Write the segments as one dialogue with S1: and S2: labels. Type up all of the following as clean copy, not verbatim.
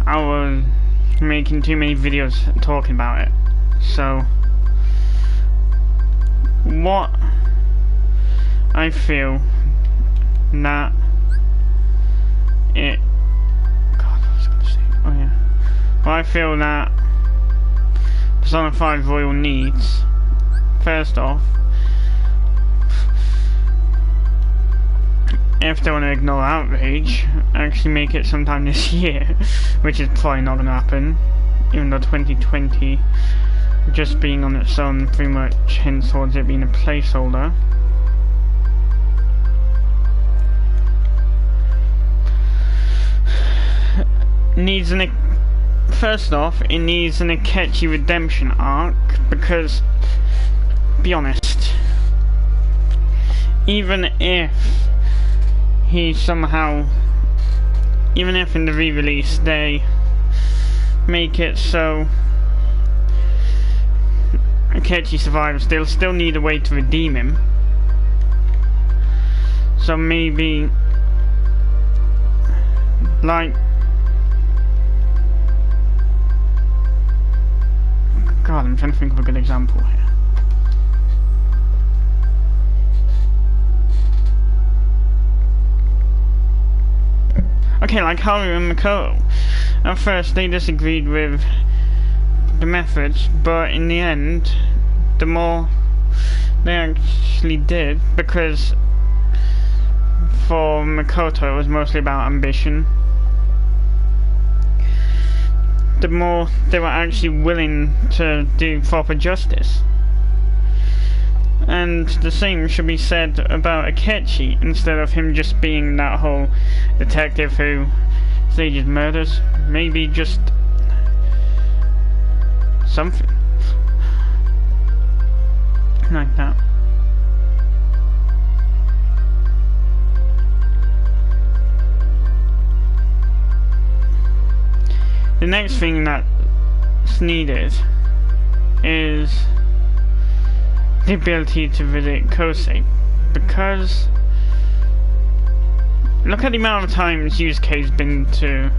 S1: I was making too many videos talking about it. So what I feel that it God, what was I gonna say? Oh yeah. Well, I feel that Persona 5 Royal needs, first off, if they want to ignore Outrage, actually make it sometime this year, which is probably not going to happen, even though 2020 just being on its own pretty much hints towards it being a placeholder. Needs first off, it needs an Akechi redemption arc, because, be honest, even if he somehow, even if in the re-release they make it so Akechi survives, they'll still need a way to redeem him. So maybe, like, God, I'm trying to think of a good example here. Okay, like Haru and Makoto. At first they disagreed with the methods, but in the end, the more they actually did, because for Makoto it was mostly about ambition, the more they were actually willing to do proper justice. And the same should be said about Akechi, instead of him just being that whole detective who stages murders. Maybe just something like that. The next thing that's needed is the ability to visit Kosei, because look at the amount of times Yusuke's been to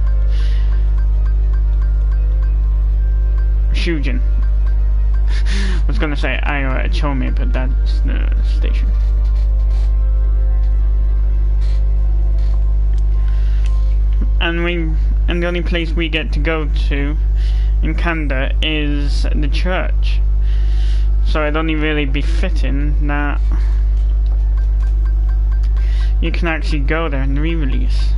S1: Shujin. I was gonna say Ayo Chome, but that's the station. And the only place we get to go to in Kanda is the church. So it'd only really be fitting that you can actually go there in the re-release.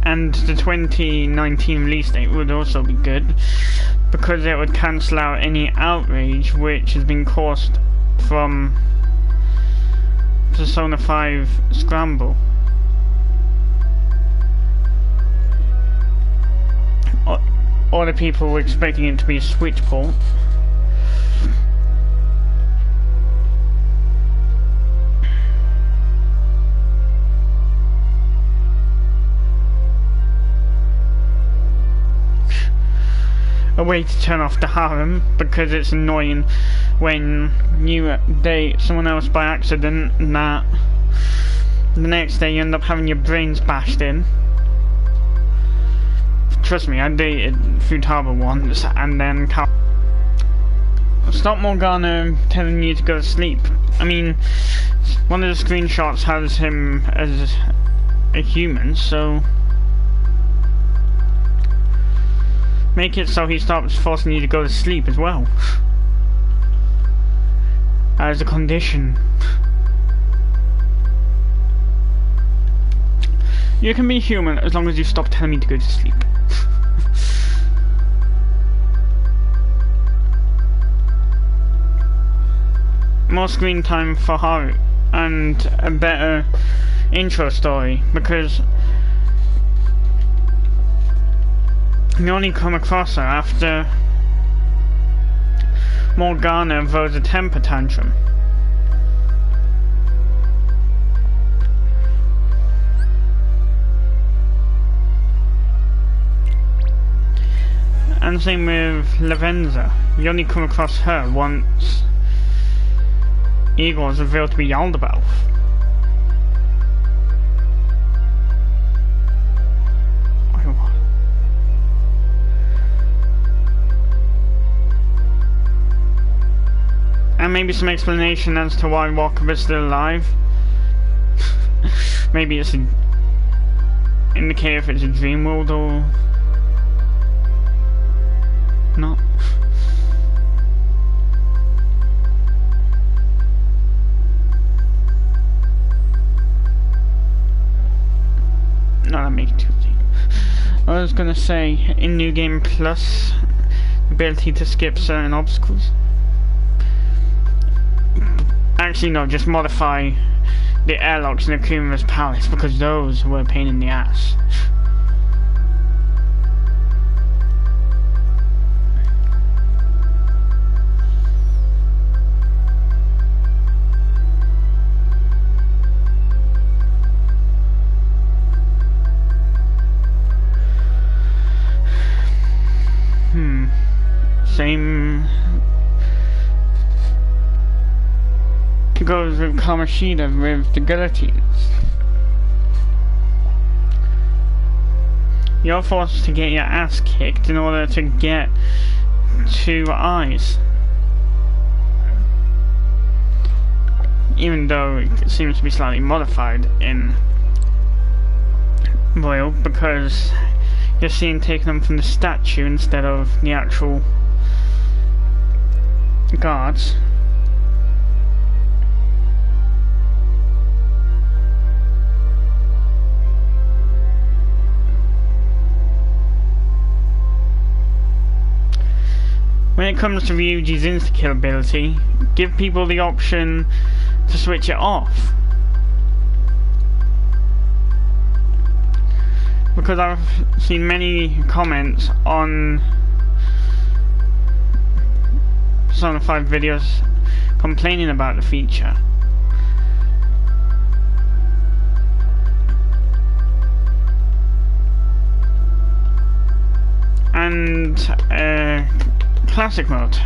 S1: And the 2019 release date would also be good, because it would cancel out any outrage which has been caused from Persona 5 Scramble. Or the people were expecting it to be a Switch port. A way to turn off the harem, because it's annoying when you date someone else by accident and that the next day you end up having your brains bashed in. Trust me, I dated Futaba once, and then Stop Morgana telling you to go to sleep. I mean, one of the screenshots has him as a human, so make it so he stops forcing you to go to sleep as well, as a condition. You can be human as long as you stop telling me to go to sleep. More screen time for Haru, and a better intro story, because you only come across her after Morgana throws a temper tantrum. And same with Lavenza. You only come across her once Igor is revealed to be Yaldabaoth. And maybe some explanation as to why Walker is still alive. Maybe it's indicate if it's a dream world or not. No, that makes it too deep. I was gonna say in New Game Plus, ability to skip certain obstacles. Actually, no, just modify the airlocks in Akuma's palace because those were a pain in the ass. Same goes with Kamoshida with the guillotines. You're forced to get your ass kicked in order to get 2 eyes. Even though it seems to be slightly modified in Royal, because you're seeing taking them from the statue instead of the actual guards. When it comes to Ryuji's insta-kill ability, give people the option to switch it off. Because I've seen many comments on Persona 5 videos complaining about the feature. And classic mode,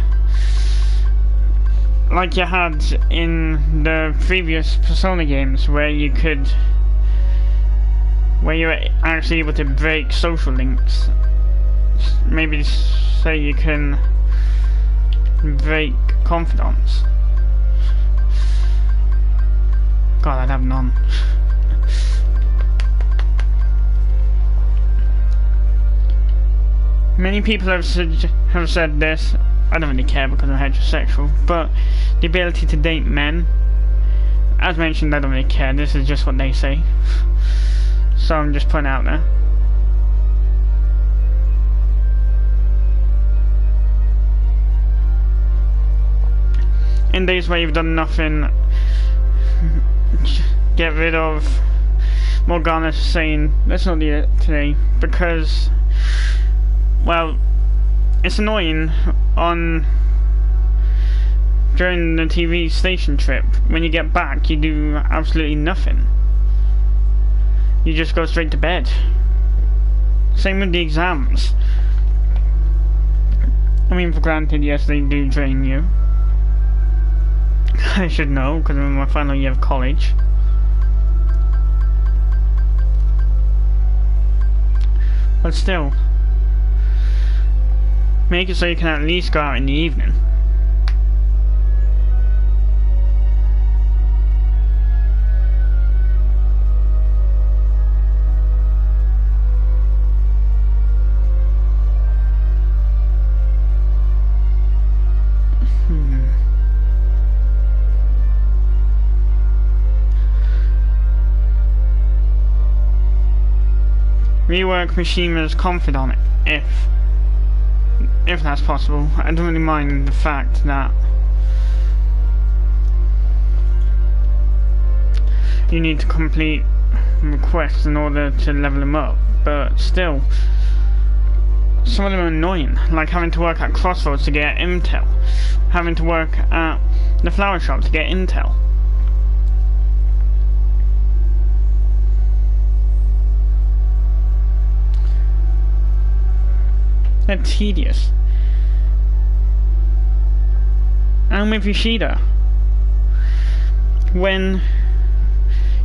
S1: like you had in the previous Persona games, where you were actually able to break social links. Maybe say you can break confidants. God, I'd have none. Many people have said this. I don't really care because I'm heterosexual, but the ability to date men, as mentioned, I don't really care. This is just what they say, so I'm just putting it out there. In days where you've done nothing, get rid of Morgana saying let's not do it today, because, well, it's annoying during the TV station trip. When you get back, you do absolutely nothing. You just go straight to bed. Same with the exams. I mean, for granted, yes, they do drain you. I should know, because I'm in my final year of college. But still, make it so you can at least go out in the evening. Rework Mishima's confidant if that's possible. I don't really mind the fact that you need to complete requests in order to level them up, but still, some of them are annoying, like having to work at Crossroads to get intel, having to work at the flower shop to get intel. They're tedious. And with Yoshida, when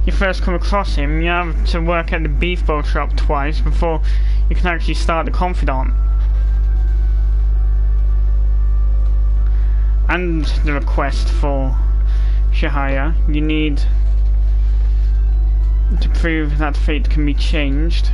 S1: you first come across him, you have to work at the beef bowl shop twice before you can actually start the confidant. And the request for Shahaya, you need to prove that fate can be changed.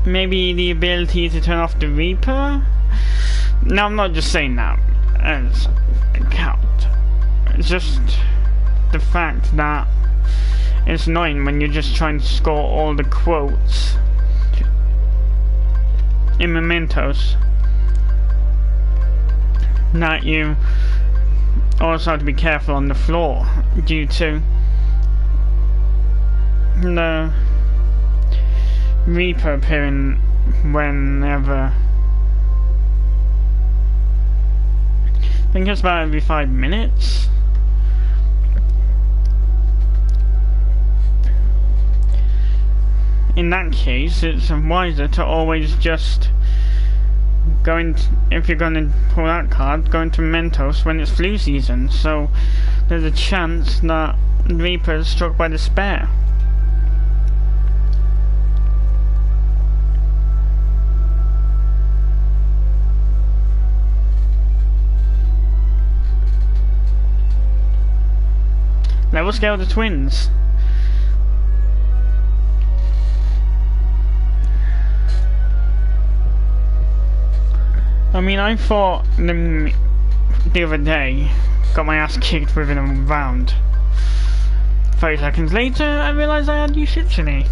S1: Maybe the ability to turn off the Reaper? No, I'm not just saying that as a count. It's just the fact that it's annoying when you're just trying to score all the quotes in mementos that you also have to be careful on the floor due to the Reaper appearing whenever. I think it's about every 5 minutes. In that case, it's wiser to always just go in, if you're going to pull that card, go into Mentos when it's flu season, so there's a chance that Reaper is struck by despair. Level scale the twins. I mean, I thought the other day, got my ass kicked within a round. 30 seconds later, I realised I had Ushitsune.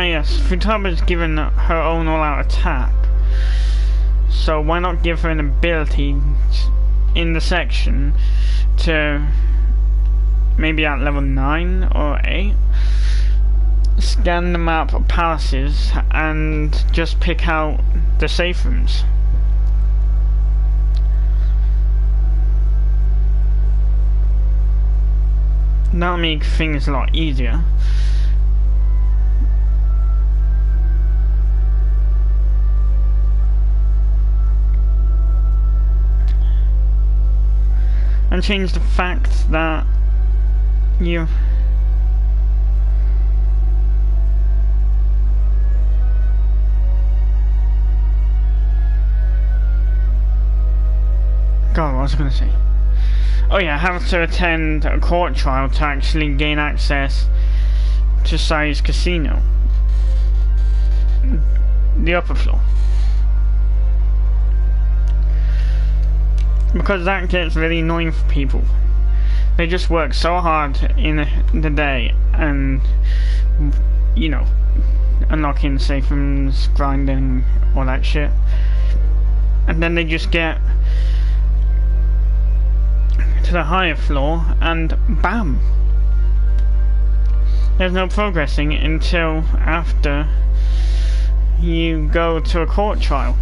S1: Yes, Futaba is given her own all-out attack, so why not give her an ability in the section to maybe at level 9 or 8 scan the map of palaces and just pick out the safe rooms. That'll make things a lot easier. And change the fact that you God, what was I going to say? Oh yeah, have to attend a court trial to actually gain access to Sai's casino, the upper floor. Because that gets really annoying for people. They just work so hard in the day and, you know, unlocking safe rooms, grinding, all that shit. And then they just get to the higher floor and BAM! There's no progressing until after you go to a court trial.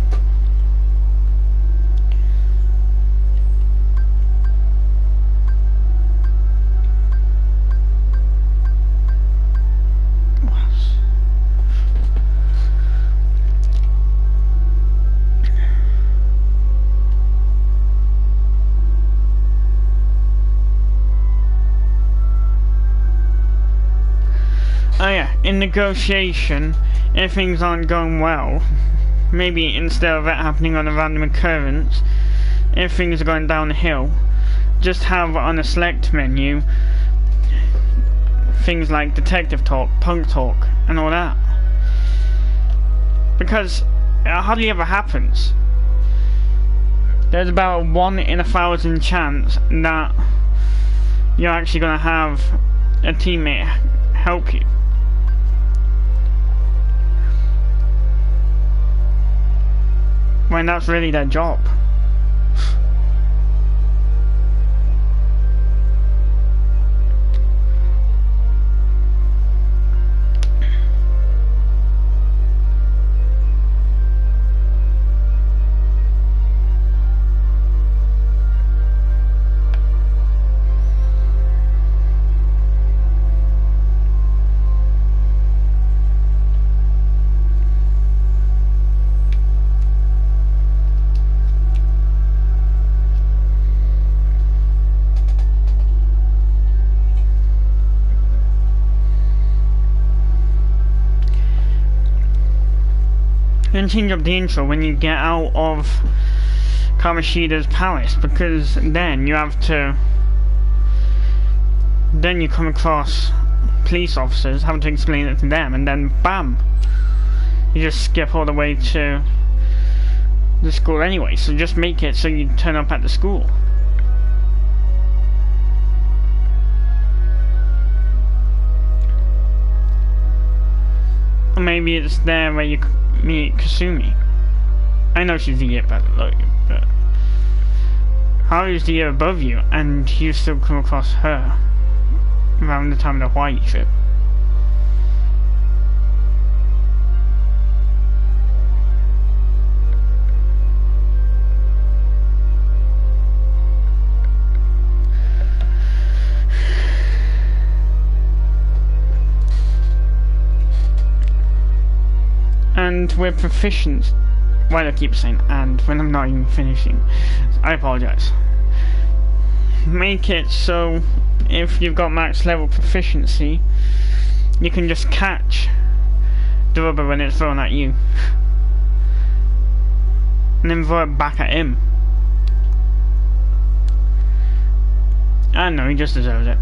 S1: Oh yeah, in negotiation, if things aren't going well, maybe instead of it happening on a random occurrence, if things are going down the hill, just have on a select menu things like detective talk, punk talk, and all that. Because it hardly ever happens. There's about a 1 in 1,000 chance that you're actually going to have a teammate help you. when that's really their job. Then change up the intro when you get out of Kamoshida's palace, because then you have to, then you come across police officers having to explain it to them, and then bam, you just skip all the way to the school anyway. So just make it so you turn up at the school. Or maybe it's there where you meet Kasumi. I know she's the year below you, but how is the year above you and you still come across her around the time of the Hawaii trip? And we're proficient. Why do I keep saying and when I'm not even finishing? I apologize. Make it so if you've got max level proficiency, you can just catch the rubber when it's thrown at you and then throw it back at him. I know, he just deserves it.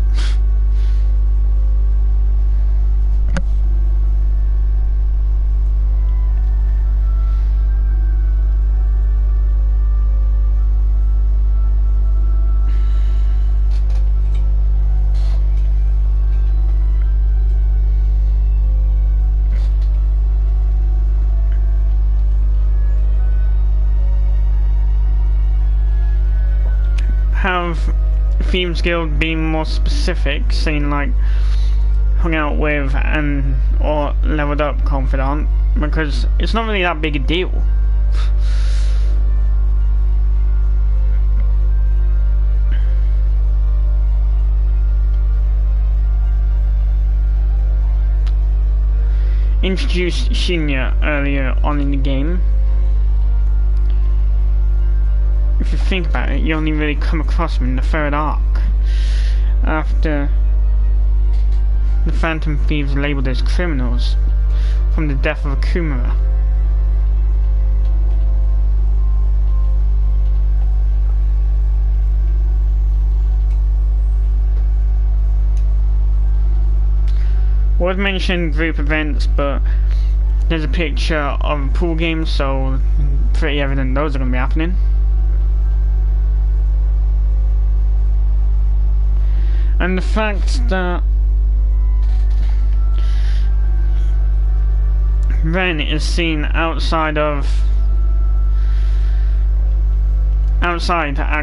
S1: Have Thieves Guild been more specific, saying like hung out with and or leveled up confidant, because it's not really that big a deal. Introduced Shinya earlier on in the game. If you think about it, you only really come across him in the third arc, after the Phantom Thieves labelled as criminals from the death of Akumura. Would mention group events, but there's a picture of a pool game, so pretty evident those are going to be happening. And the fact that Ren is seen outside at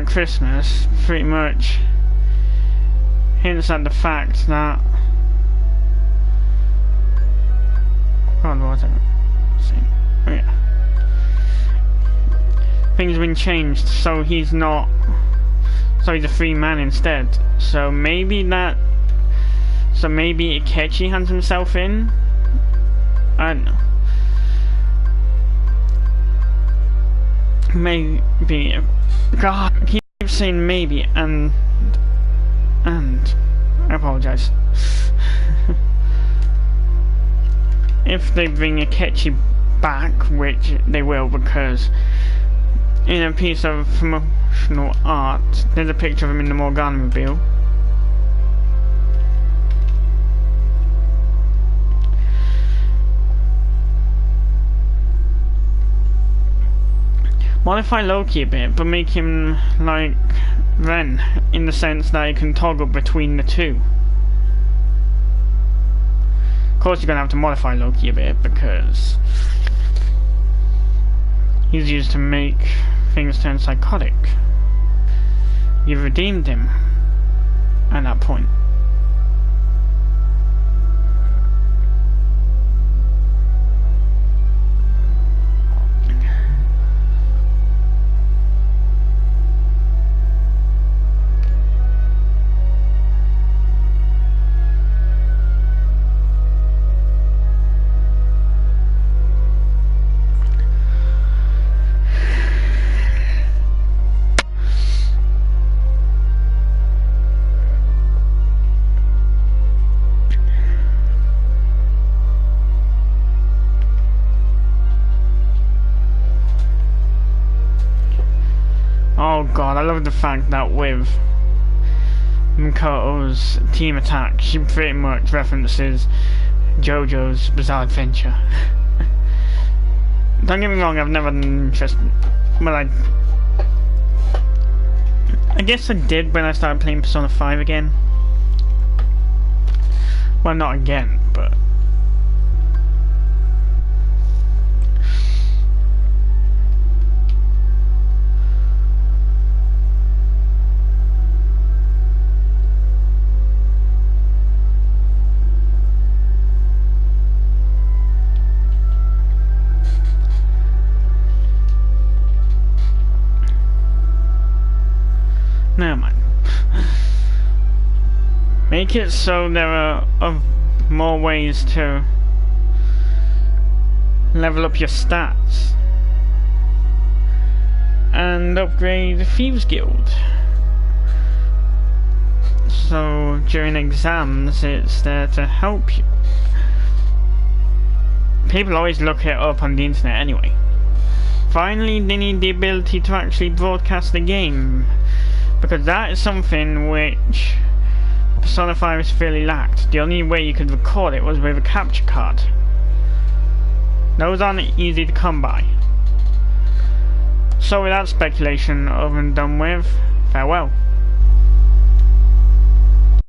S1: Christmas pretty much hints at the fact that things have been changed, so he's not. So he's a free man instead. So maybe Akechi hands himself in? I don't know. Maybe. God, I keep saying maybe and I apologize. If they bring Akechi back, which they will, because in a piece of promotional art, there's a picture of him in the Morgana Mobile. Modify Loki a bit, but make him like Ren, in the sense that he can toggle between the two. Of course you're going to have to modify Loki a bit, because he's used to make things turn psychotic. You've redeemed him at that point. Oh god, I love the fact that with Makoto's team attack, she pretty much references JoJo's Bizarre Adventure. Don't get me wrong, I've never well, I guess I did when I started playing Persona 5 again. Well, not again, but never mind. Make it so there are more ways to level up your stats and upgrade the Thieves Guild. So during exams, it's there to help you. People always look it up on the internet anyway. Finally, they need the ability to actually broadcast the game, because that is something which Persona 5 severely lacked. The only way you could record it was with a capture card. Those aren't easy to come by. So with that speculation over and done with, farewell.